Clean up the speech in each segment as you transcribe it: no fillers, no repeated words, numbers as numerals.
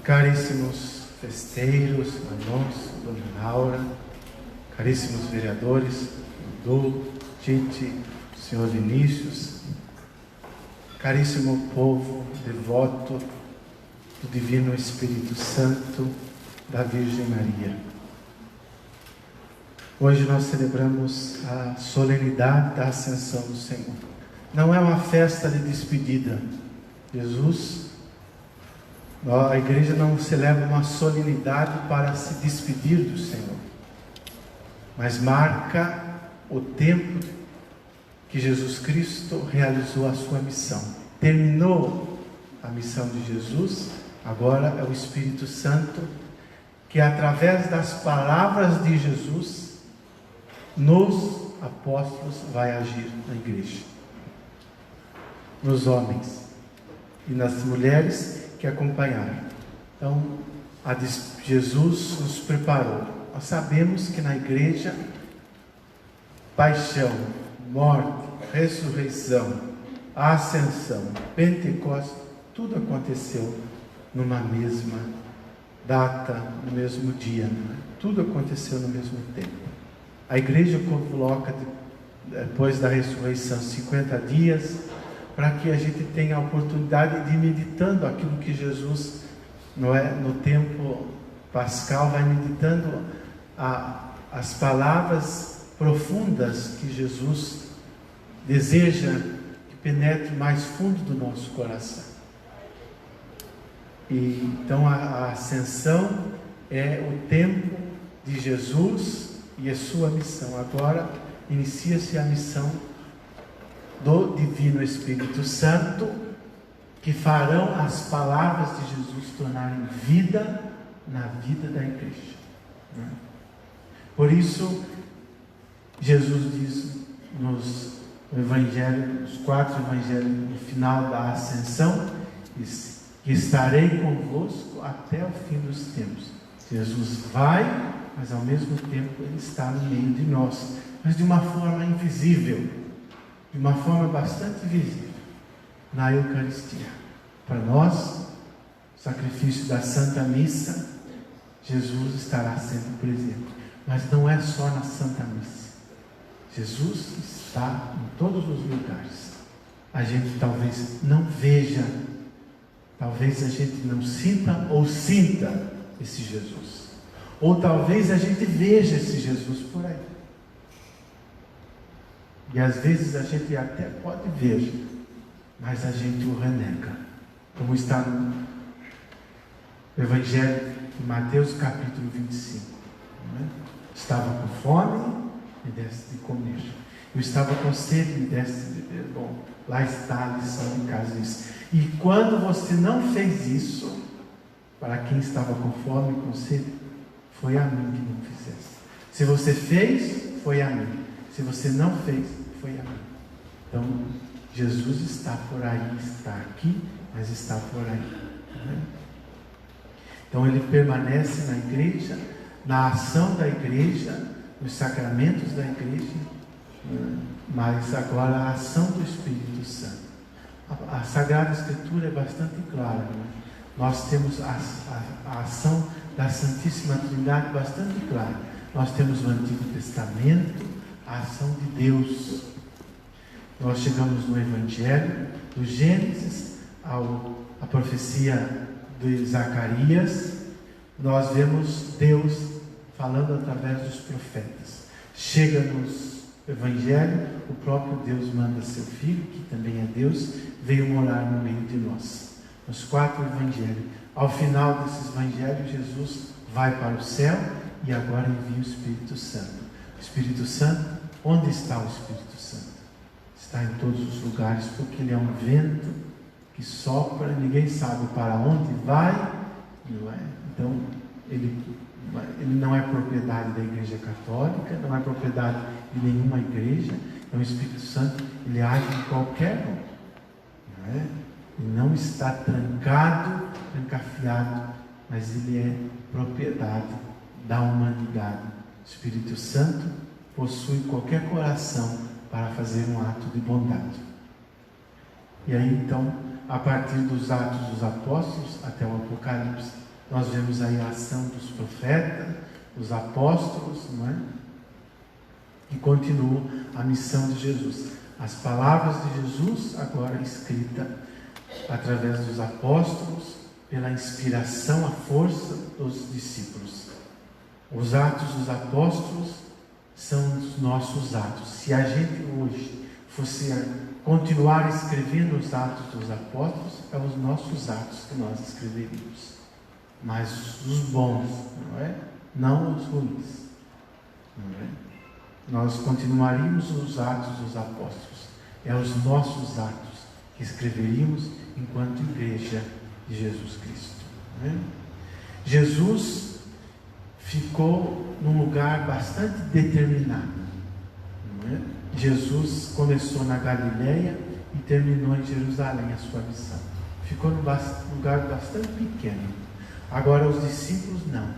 Caríssimos festeiros, Alonso, Dona Laura, caríssimos vereadores, Dudu, Tite, Senhor Vinícius, caríssimo povo devoto do Divino Espírito Santo, da Virgem Maria. Hoje nós celebramos a solenidade da Ascensão do Senhor. Não é uma festa de despedida. A igreja não celebra uma solenidade para se despedir do Senhor, mas marca o tempo que Jesus Cristo realizou a sua missão. Terminou a missão de Jesus, agora é o Espírito Santo que, através das palavras de Jesus, nos apóstolos vai agir na igreja, nos homens e nas mulheres que acompanharam. Então, Jesus nos preparou. Nós sabemos que na igreja, paixão, morte, ressurreição, ascensão, Pentecostes, tudo aconteceu numa mesma data, no mesmo dia, tudo aconteceu no mesmo tempo. A igreja coloca, depois da ressurreição, 50 dias, para que a gente tenha a oportunidade de ir meditando aquilo que Jesus, no tempo pascal, vai meditando as palavras profundas que Jesus deseja que penetre mais fundo do nosso coração. E então a ascensão é o tempo de Jesus e a sua missão. Agora inicia-se a missão do Divino Espírito Santo, que farão as palavras de Jesus tornarem vida na vida da igreja. Por isso, Jesus diz nos evangelhos, nos 4 evangelhos, no final da ascensão, que estarei convosco até o fim dos tempos. Jesus vai, mas ao mesmo tempo Ele está no meio de nós, mas de uma forma invisível, de uma forma bastante visível, na Eucaristia. Para nós, o sacrifício da Santa Missa, Jesus estará sempre presente. Mas não é só na Santa Missa. Jesus está em todos os lugares. A gente talvez não veja, talvez a gente não sinta ou sinta esse Jesus. Ou talvez a gente veja esse Jesus por aí. E às vezes a gente até pode ver, mas a gente o renega. Como está no Evangelho de Mateus capítulo 25. Estava com fome, me deste de comer. Eu estava com sede, me deste de beber. Bom, lá está a lição de casa disso. E quando você não fez isso, para quem estava com fome e com sede, foi a mim que não fizesse. Se você fez, foi a mim. Se você não fez, foi a mim. Então, Jesus está por aí, está aqui, mas está por aí. Então, Ele permanece na igreja, na ação da igreja, nos sacramentos da igreja, mas agora a ação do Espírito Santo. A Sagrada Escritura é bastante clara. Nós temos a ação da Santíssima Trindade bastante clara. Nós temos no Antigo Testamento a ação de Deus. Nós chegamos no Evangelho, do Gênesis à profecia de Zacarias, nós vemos Deus falando através dos profetas. Chega nos Evangelho, o próprio Deus manda seu Filho, que também é Deus, veio morar no meio de nós. Nos 4 Evangelhos. Ao final desses Evangelhos, Jesus vai para o céu e agora envia o Espírito Santo. O Espírito Santo, onde está o Espírito Santo? Está em todos os lugares, porque Ele é um vento que sopra, ninguém sabe para onde vai, não é? Então, ele não é propriedade da Igreja Católica, não é propriedade de nenhuma igreja. Então, o Espírito Santo, Ele age em qualquer um, não é? Ele não está trancado, trancafiado, mas Ele é propriedade da humanidade. O Espírito Santo possui qualquer coração para fazer um ato de bondade. E aí então, a partir dos Atos dos Apóstolos até o Apocalipse, Nós vemos aí a ação dos profetas, dos apóstolos, não é? E continua a missão de Jesus. As palavras de Jesus, agora escrita através dos apóstolos, pela inspiração, a força dos discípulos. Os atos dos apóstolos são os nossos atos. Se a gente hoje fosse continuar escrevendo os atos dos apóstolos, é os nossos atos que nós escreveríamos. Mas os bons, não é? Não os ruins. Não é? Nós continuaríamos os atos dos apóstolos. É os nossos atos que escreveríamos enquanto igreja de Jesus Cristo. Não é? Jesus ficou num lugar bastante determinado. Não é? Jesus começou na Galileia e terminou em Jerusalém a sua missão. Ficou num lugar bastante pequeno. Agora os discípulos não.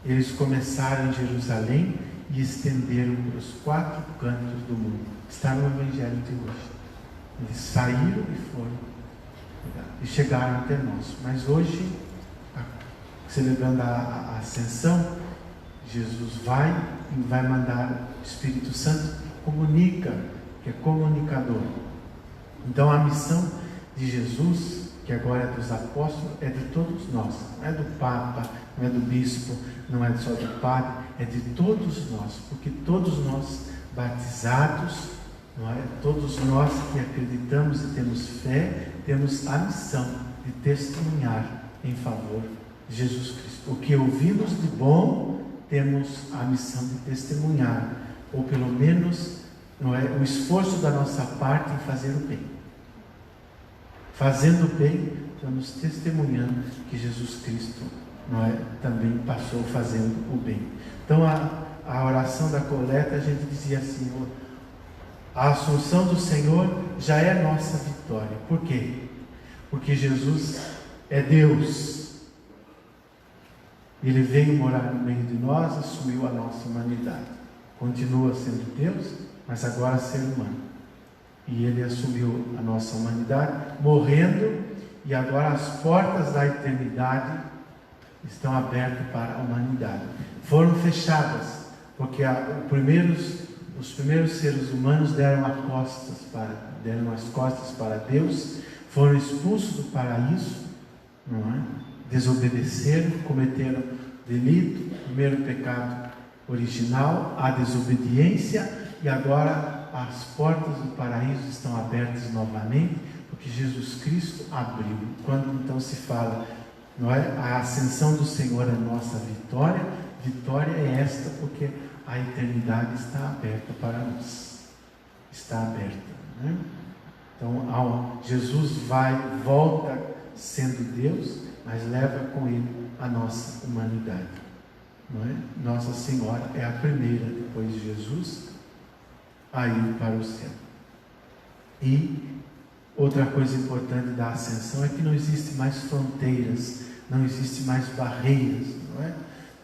Eles começaram em Jerusalém e estenderam para os 4 cantos do mundo. Está no Evangelho de hoje. Eles saíram e foram e chegaram até nós. Mas hoje, celebrando a ascensão, Jesus vai e vai mandar o Espírito Santo que comunica, que é comunicador. Então a missão de Jesus, que agora é dos apóstolos, é de todos nós. Não é do Papa, não é do Bispo, não é só do Padre, é de todos nós, porque todos nós batizados, não é? Todos nós que acreditamos e temos fé, temos a missão de testemunhar em favor de Jesus Cristo. O que ouvimos de bom, temos a missão de testemunhar, ou pelo menos, não é, o esforço da nossa parte em fazer o bem. Fazendo o bem, estamos testemunhando que Jesus Cristo, não é, também passou fazendo o bem. Então a oração da coleta, a gente dizia assim: a assunção do Senhor já é nossa vitória. Por quê? Porque Jesus é Deus. Ele veio morar no meio de nós, assumiu a nossa humanidade. Continua sendo Deus, mas agora ser humano. E Ele assumiu a nossa humanidade, morrendo, e agora as portas da eternidade estão abertas para a humanidade. Foram fechadas, porque os primeiros seres humanos deram as costas para Deus, foram expulsos do paraíso, não é? Desobedeceram, cometeram delito, primeiro pecado original, a desobediência, e agora as portas do paraíso estão abertas novamente, porque Jesus Cristo abriu. Quando então se fala, não é? A ascensão do Senhor é nossa vitória, vitória é esta, porque a eternidade está aberta para nós. Está aberta. Não é? Então, Jesus volta sendo Deus, mas leva com Ele a nossa humanidade. Não é? Nossa Senhora é a primeira, depois de Jesus, a ir para o céu. E outra coisa importante da ascensão é que não existe mais fronteiras, não existe mais barreiras, não é?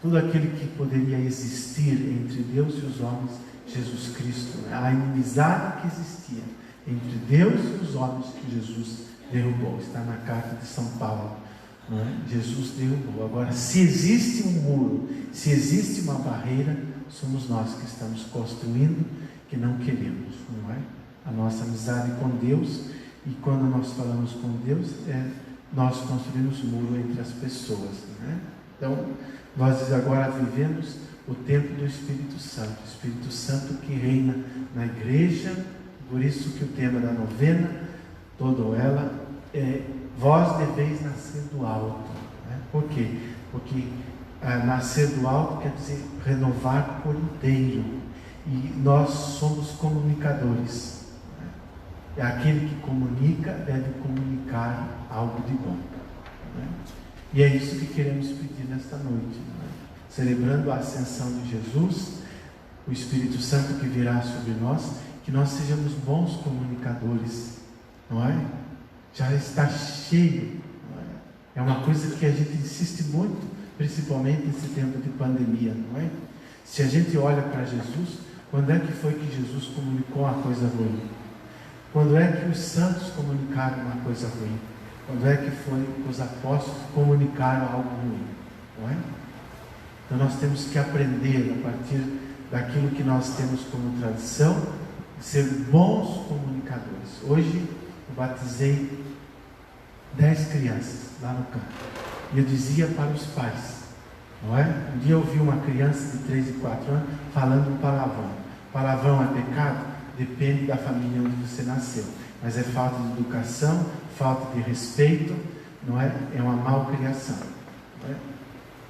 Tudo aquilo que poderia existir entre Deus e os homens, Jesus Cristo, a inimizade que existia entre Deus e os homens, que Jesus derrubou. Está na carta de São Paulo, não é? Jesus derrubou. Agora, se existe um muro, se existe uma barreira, somos nós que estamos construindo, que não queremos, não é? A nossa amizade com Deus, e quando nós falamos com Deus, nós construímos muro entre as pessoas, não é? Então, nós agora vivemos o tempo do Espírito Santo, o Espírito Santo que reina na igreja. Por isso que o tema da novena, toda ela, é: vós deveis nascer do alto. Né? Por quê? Porque nascer do alto quer dizer renovar por inteiro. E nós somos comunicadores. Né? É aquele que comunica, deve comunicar algo de bom. Né? E é isso que queremos pedir nesta noite. Né? Celebrando a ascensão de Jesus, o Espírito Santo que virá sobre nós, que nós sejamos bons comunicadores, não é? Já está cheio, não é? É uma coisa que a gente insiste muito, principalmente nesse tempo de pandemia, não é? Se a gente olha para Jesus, quando é que foi que Jesus comunicou uma coisa ruim? Quando é que os santos comunicaram uma coisa ruim? Quando é que foi que os apóstolos comunicaram algo ruim? não é? Então nós temos que aprender a partir daquilo que nós temos como tradição, ser bons comunicadores. Hoje eu batizei 10 crianças lá no campo. E eu dizia para os pais, não é? Um dia eu vi uma criança de 3 e 4 anos falando um palavrão. Palavrão é pecado? Depende da família onde você nasceu. Mas é falta de educação, falta de respeito, não é? É uma malcriação. Não é?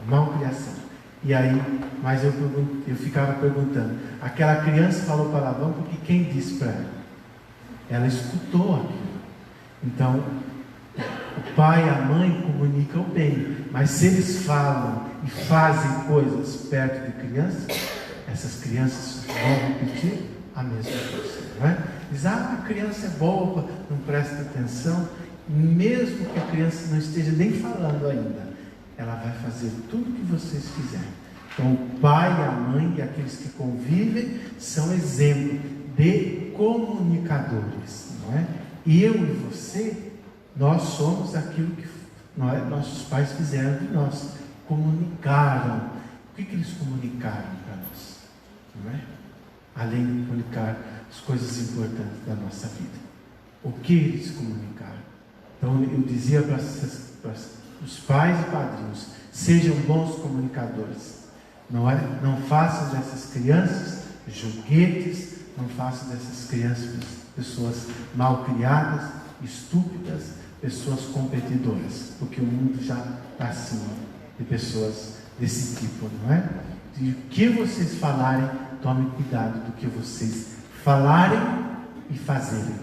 Malcriação. E aí, mas eu ficava perguntando, aquela criança falou palavrão porque quem disse para ela? Ela escutou aquilo. Então, o pai e a mãe comunicam bem, mas se eles falam e fazem coisas perto de crianças, essas crianças vão repetir a mesma coisa, não é? Diz, a criança é boba, não presta atenção, mesmo que a criança não esteja nem falando ainda, ela vai fazer tudo o que vocês fizerem. Então o pai, a mãe e aqueles que convivem são exemplo de comunicadores, não é? E eu e você, nós somos aquilo que nossos pais fizeram de nós, comunicaram. O que eles comunicaram para nós? Não é? Além de comunicar as coisas importantes da nossa vida. O que eles comunicaram? Então eu dizia para os pais e padrinhos, sejam bons comunicadores. Não é? Não façam dessas crianças joguetes, não façam dessas crianças pessoas mal criadas, estúpidas, pessoas competidoras, porque o mundo já está acima de pessoas desse tipo, não é? E o que vocês falarem, tomem cuidado do que vocês falarem e fazerem,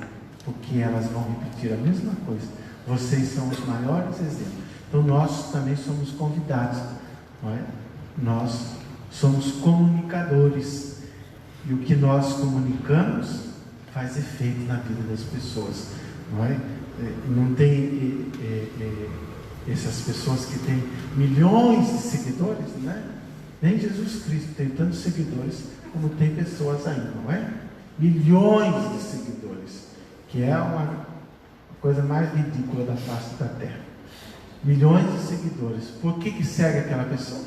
porque elas vão repetir a mesma coisa. Vocês são os maiores exemplos. Então nós também somos convidados, não é? Nós somos comunicadores, e o que nós comunicamos faz efeito na vida das pessoas, não é? Não tem essas pessoas que têm milhões de seguidores, né? Nem Jesus Cristo tem tantos seguidores como tem pessoas aí, não é? Milhões de seguidores, que é uma coisa mais ridícula da face da terra. Milhões de seguidores. Por que segue aquela pessoa?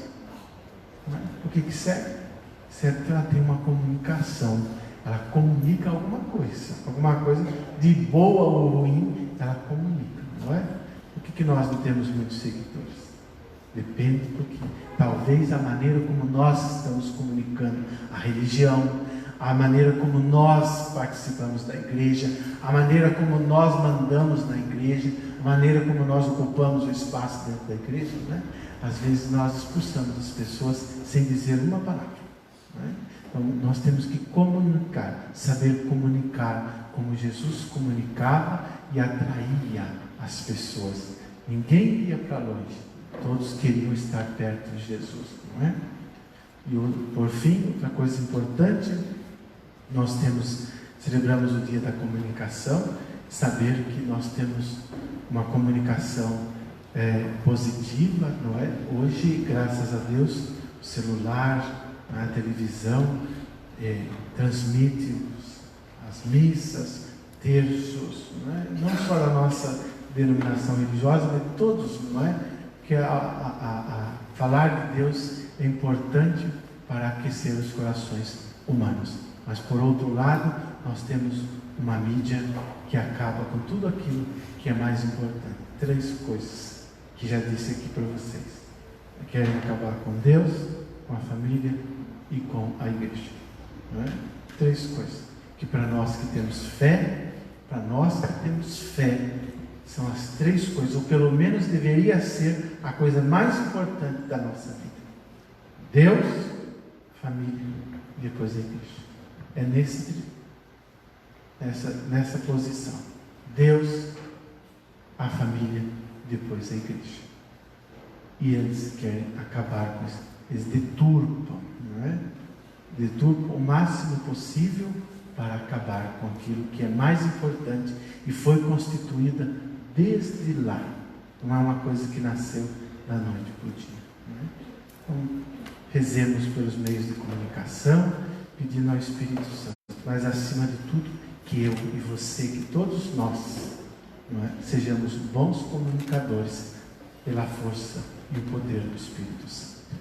Não é? Por que segue? Segue porque ela tem uma comunicação. Ela comunica alguma coisa de boa ou ruim, ela comunica, não é? Por que nós não temos muitos seguidores? Depende porque talvez a maneira como nós estamos comunicando a religião, a maneira como nós participamos da igreja, a maneira como nós mandamos na igreja, a maneira como nós ocupamos o espaço dentro da igreja, né? Às vezes nós expulsamos as pessoas sem dizer uma palavra, né? Então nós temos que comunicar, saber comunicar como Jesus comunicava e atraía as pessoas. Ninguém ia para longe, todos queriam estar perto de Jesus, não é? E por fim, outra coisa importante, nós celebramos o dia da comunicação, saber que nós temos uma comunicação positiva, não é? Hoje, graças a Deus, o celular, a televisão transmite as missas, terços, não é? Não só da nossa denominação religiosa, mas de todos, não é? Porque falar de Deus é importante para aquecer os corações humanos. Mas por outro lado, nós temos uma mídia que acaba com tudo aquilo que é mais importante. 3 coisas que já disse aqui para vocês. Querem acabar com Deus, com a família e com a igreja. Não é? 3 coisas que para nós que temos fé, são as 3 coisas, ou pelo menos deveria ser a coisa mais importante da nossa vida. Deus, família e depois a igreja. É nessa posição. Deus, a família, depois a igreja. E eles querem acabar com isso. Eles deturpam, não é? Deturpam o máximo possível para acabar com aquilo que é mais importante e foi constituída desde lá. Não é uma coisa que nasceu da noite para o dia. Não é? Então, rezemos pelos meios de comunicação, pedindo ao Espírito Santo, mas acima de tudo, que eu e você, que todos nós, não é? Sejamos bons comunicadores pela força e o poder do Espírito Santo.